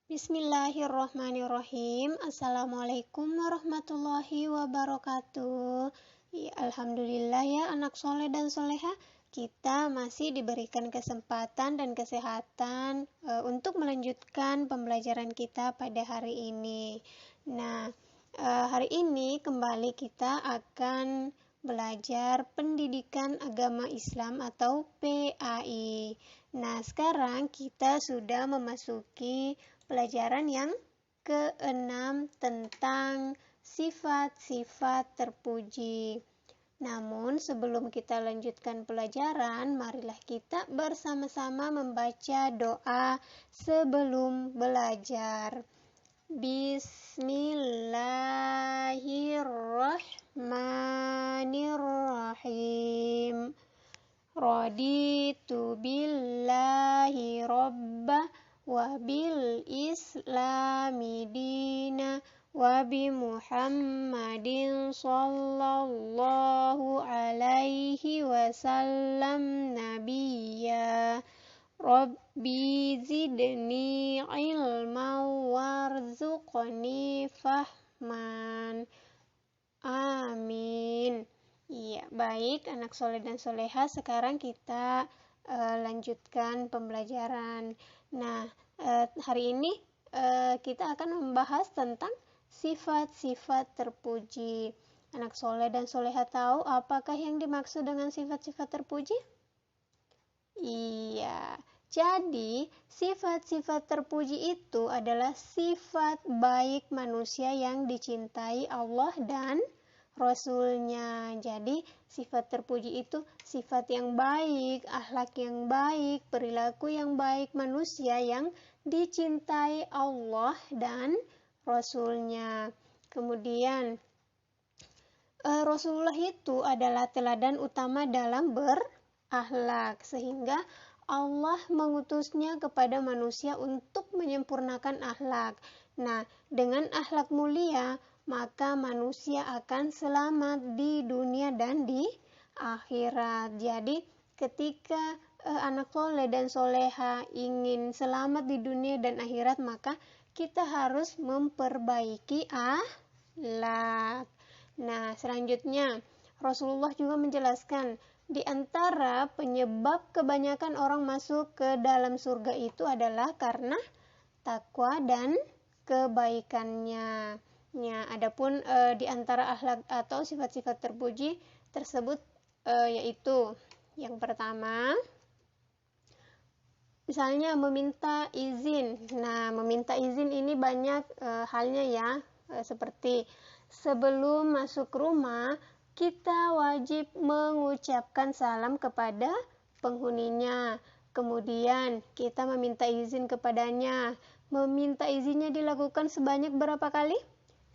Bismillahirrohmanirrohim. Assalamualaikum warahmatullahi wabarakatuh. Ya, alhamdulillah ya anak soleh dan soleha, kita masih diberikan kesempatan dan kesehatan untuk melanjutkan pembelajaran kita pada hari ini. Nah, hari ini kembali kita akan belajar pendidikan agama Islam atau PAI. Nah, sekarang kita sudah memasuki pelajaran yang ke-6 tentang sifat-sifat terpuji. Namun sebelum kita lanjutkan pelajaran, marilah kita bersama-sama membaca doa sebelum belajar. Bismillahirrahmanirrahim. Raditu billahi rabbah wa bil islami dina wa bi Muhammadin sallallahu alaihi wasallam nabiyya. Rabbi zidni ilman warzuqni fahman. Amin. Iya, baik anak soleh dan soleha, sekarang kita lanjutkan pembelajaran. Nah, hari ini kita akan membahas tentang sifat-sifat terpuji. Anak soleh dan soleha tahu apakah yang dimaksud dengan sifat-sifat terpuji? Iya, jadi sifat-sifat terpuji itu adalah sifat baik manusia yang dicintai Allah dan Rasulnya. Jadi sifat terpuji itu sifat yang baik, akhlak yang baik, perilaku yang baik manusia yang dicintai Allah dan Rasulnya. Kemudian Rasulullah itu adalah teladan utama dalam berakhlak, sehingga Allah mengutusnya kepada manusia untuk menyempurnakan akhlak. Nah, dengan akhlak mulia, maka manusia akan selamat di dunia dan di akhirat. Jadi, ketika anak soleh dan soleha ingin selamat di dunia dan akhirat, maka kita harus memperbaiki akhlak. Nah, selanjutnya Rasulullah juga menjelaskan di antara penyebab kebanyakan orang masuk ke dalam surga itu adalah karena takwa dan kebaikannya. Ya, adapun di antara akhlak atau sifat-sifat terpuji tersebut yaitu yang pertama, misalnya meminta izin. Nah, meminta izin ini banyak halnya ya, seperti sebelum masuk rumah kita wajib mengucapkan salam kepada penghuninya. Kemudian kita meminta izin kepadanya. Meminta izinnya dilakukan sebanyak berapa kali?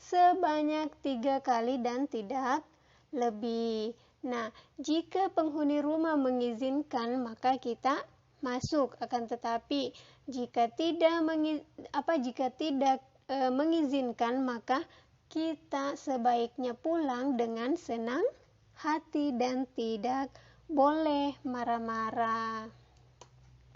Sebanyak 3 kali dan tidak lebih. Nah, jika penghuni rumah mengizinkan, maka kita masuk. Akan tetapi jika tidak mengizinkan, maka kita sebaiknya pulang dengan senang hati dan tidak boleh marah-marah.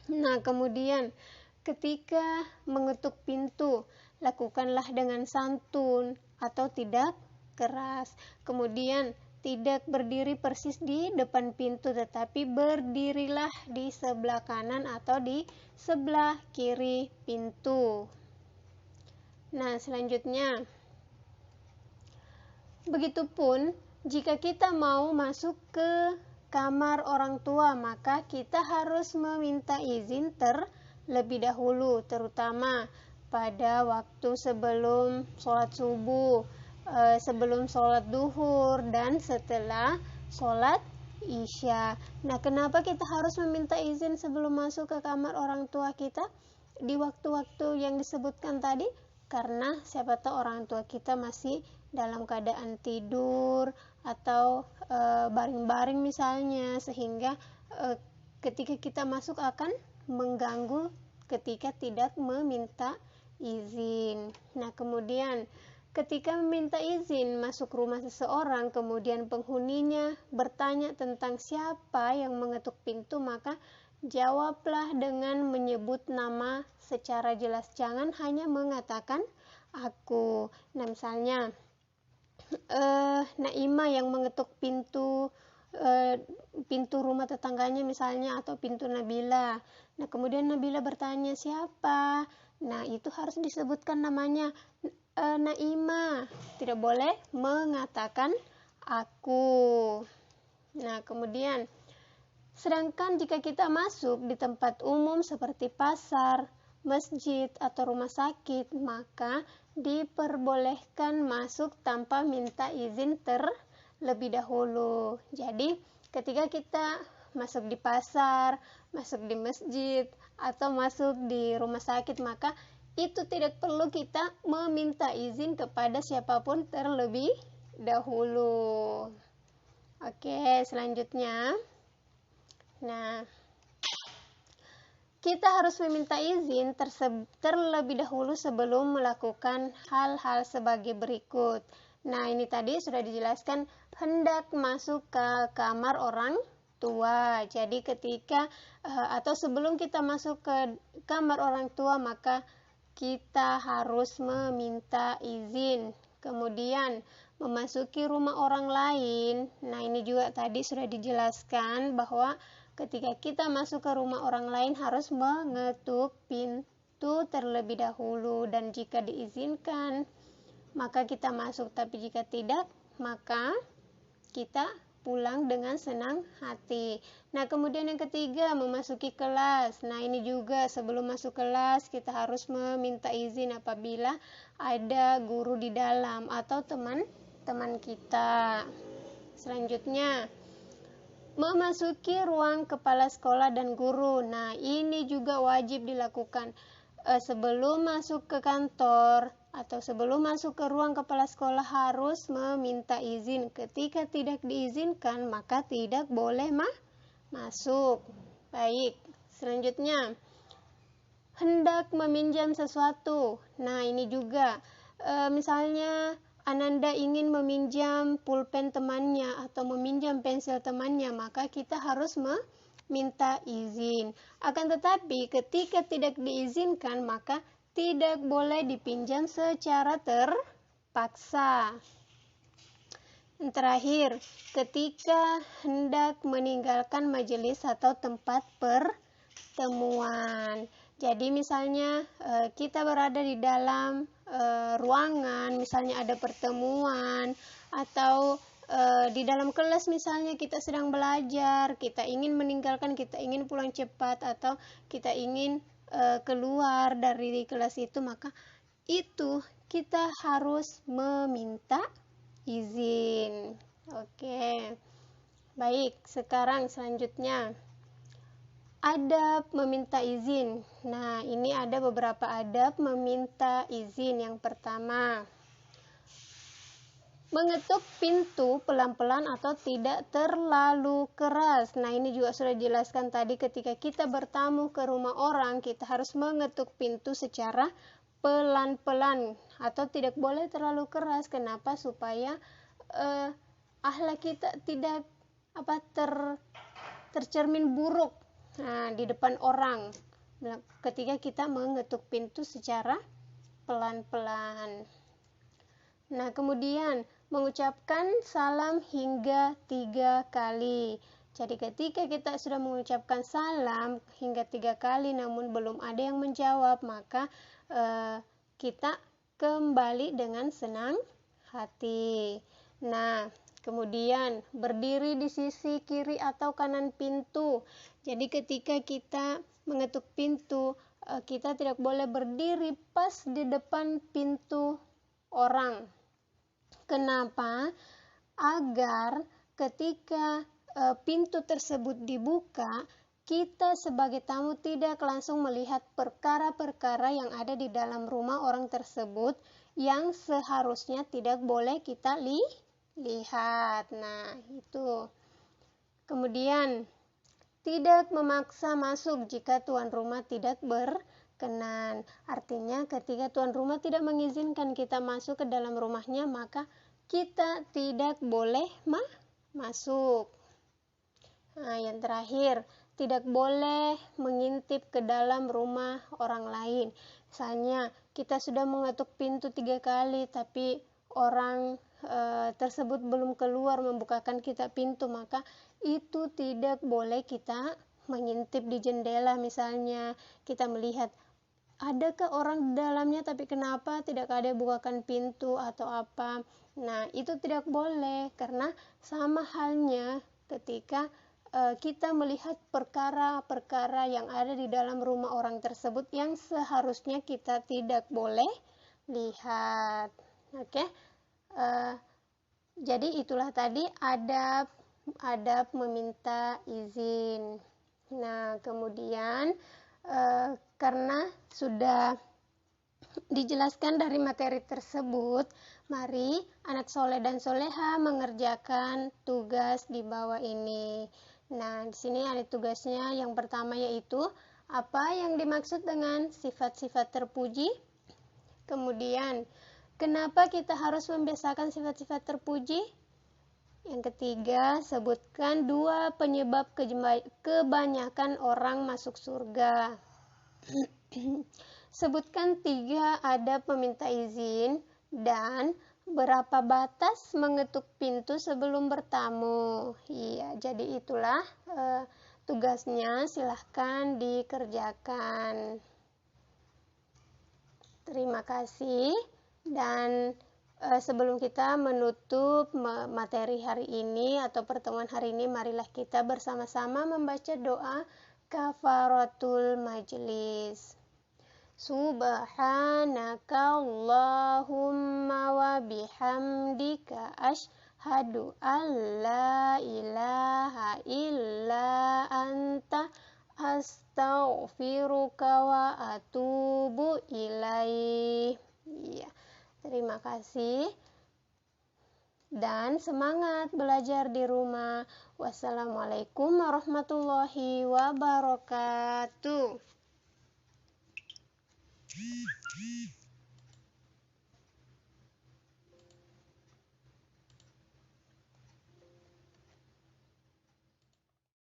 Nah, kemudian ketika mengetuk pintu, lakukanlah dengan santun atau tidak keras. Kemudian tidak berdiri persis di depan pintu, tetapi berdirilah di sebelah kanan atau di sebelah kiri pintu. Nah, selanjutnya, begitupun jika kita mau masuk ke kamar orang tua, maka kita harus meminta izin terlebih dahulu, terutama pada waktu sebelum sholat subuh, sebelum sholat duhur, dan setelah sholat isya. Nah, kenapa kita harus meminta izin sebelum masuk ke kamar orang tua kita di waktu-waktu yang disebutkan tadi? Karena siapa tahu orang tua kita masih dalam keadaan tidur atau baring-baring misalnya, sehingga ketika kita masuk akan mengganggu ketika tidak meminta izin. Nah, kemudian ketika meminta izin masuk rumah seseorang, kemudian penghuninya bertanya tentang siapa yang mengetuk pintu, maka jawablah dengan menyebut nama secara jelas. Jangan hanya mengatakan aku. Nah, misalnya Naima yang mengetuk pintu rumah tetangganya misalnya, atau pintu Nabila. Nah, kemudian Nabila bertanya siapa. Nah, itu harus disebutkan namanya, Naima. Tidak boleh mengatakan aku. Nah, kemudian sedangkan jika kita masuk di tempat umum seperti pasar, masjid, atau rumah sakit, maka diperbolehkan masuk tanpa minta izin terlebih dahulu. Jadi, ketika kita masuk di pasar, masuk di masjid, atau masuk di rumah sakit, maka itu tidak perlu kita meminta izin kepada siapapun terlebih dahulu. Oke, selanjutnya. Nah, kita harus meminta izin terlebih dahulu sebelum melakukan hal-hal sebagai berikut. Nah, ini tadi sudah dijelaskan, hendak masuk ke kamar orang tua. Jadi ketika atau sebelum kita masuk ke kamar orang tua, maka kita harus meminta izin. Kemudian memasuki rumah orang lain. Nah, ini juga tadi sudah dijelaskan bahwa ketika kita masuk ke rumah orang lain harus mengetuk pintu terlebih dahulu, dan jika diizinkan maka kita masuk, tapi jika tidak maka kita pulang dengan senang hati. Nah, kemudian yang ketiga, memasuki kelas. Nah, ini juga sebelum masuk kelas kita harus meminta izin apabila ada guru di dalam atau teman-teman kita. Selanjutnya, memasuki ruang kepala sekolah dan guru. Nah, ini juga wajib dilakukan sebelum masuk ke kantor atau sebelum masuk ke ruang kepala sekolah harus meminta izin. Ketika tidak diizinkan, maka tidak boleh masuk. Baik, selanjutnya, hendak meminjam sesuatu. Nah, ini juga misalnya Ananda ingin meminjam pulpen temannya atau meminjam pensil temannya, maka kita harus meminta izin. Akan tetapi ketika tidak diizinkan, maka tidak boleh dipinjam secara terpaksa. Yang terakhir, ketika hendak meninggalkan majelis atau tempat pertemuan. Jadi misalnya kita berada di dalam ruangan, misalnya ada pertemuan, atau di dalam kelas misalnya kita sedang belajar, kita ingin meninggalkan, kita ingin pulang cepat, atau kita ingin keluar dari kelas itu, maka itu kita harus meminta izin. Oke. Baik, sekarang selanjutnya adab meminta izin. Nah, ini ada beberapa adab meminta izin. Yang pertama, mengetuk pintu pelan-pelan atau tidak terlalu keras. Nah, ini juga sudah dijelaskan tadi, ketika kita bertamu ke rumah orang, kita harus mengetuk pintu secara pelan-pelan atau tidak boleh terlalu keras. Kenapa? Supaya akhlak kita tidak tercermin buruk di depan orang ketika kita mengetuk pintu secara pelan-pelan. Nah, kemudian mengucapkan salam hingga 3 kali. Jadi ketika kita sudah mengucapkan salam hingga 3 kali namun belum ada yang menjawab, maka kita kembali dengan senang hati. Nah, kemudian berdiri di sisi kiri atau kanan pintu. Jadi ketika kita mengetuk pintu, kita tidak boleh berdiri pas di depan pintu orang. Kenapa? Agar ketika pintu tersebut dibuka, kita sebagai tamu tidak langsung melihat perkara-perkara yang ada di dalam rumah orang tersebut yang seharusnya tidak boleh kita lihat. Nah, itu. Kemudian, tidak memaksa masuk jika tuan rumah tidak berkenan. Artinya ketika tuan rumah tidak mengizinkan kita masuk ke dalam rumahnya, maka kita tidak boleh masuk. Nah, yang terakhir, tidak boleh mengintip ke dalam rumah orang lain. Misalnya kita sudah mengetuk pintu 3 kali tapi orang tersebut belum keluar membukakan kita pintu, maka itu tidak boleh kita mengintip di jendela. Misalnya kita melihat adakah orang di dalamnya tapi kenapa tidak ada bukakan pintu atau apa. Nah, itu tidak boleh karena sama halnya ketika kita melihat perkara-perkara yang ada di dalam rumah orang tersebut yang seharusnya kita tidak boleh lihat. Oke. Jadi itulah tadi adab meminta izin. Nah, kemudian karena sudah dijelaskan dari materi tersebut, mari anak soleh dan soleha mengerjakan tugas di bawah ini. Nah, di sini ada tugasnya. Yang pertama yaitu apa yang dimaksud dengan sifat-sifat terpuji. Kemudian, kenapa kita harus membiasakan sifat-sifat terpuji? Yang ketiga, sebutkan 2 penyebab kebanyakan orang masuk surga. Sebutkan 3 adab meminta izin dan berapa batas mengetuk pintu sebelum bertamu. Iya, jadi itulah tugasnya, silahkan dikerjakan. Terima kasih. Dan sebelum kita menutup materi hari ini atau pertemuan hari ini, marilah kita bersama-sama membaca doa kafaratul majlis. Subhanaka Allahumma wa bihamdika asyhadu an la ilaha illa anta astaghfiruka wa atubu ilaih. Ya, terima kasih dan semangat belajar di rumah. Wassalamualaikum warahmatullahi wabarakatuh.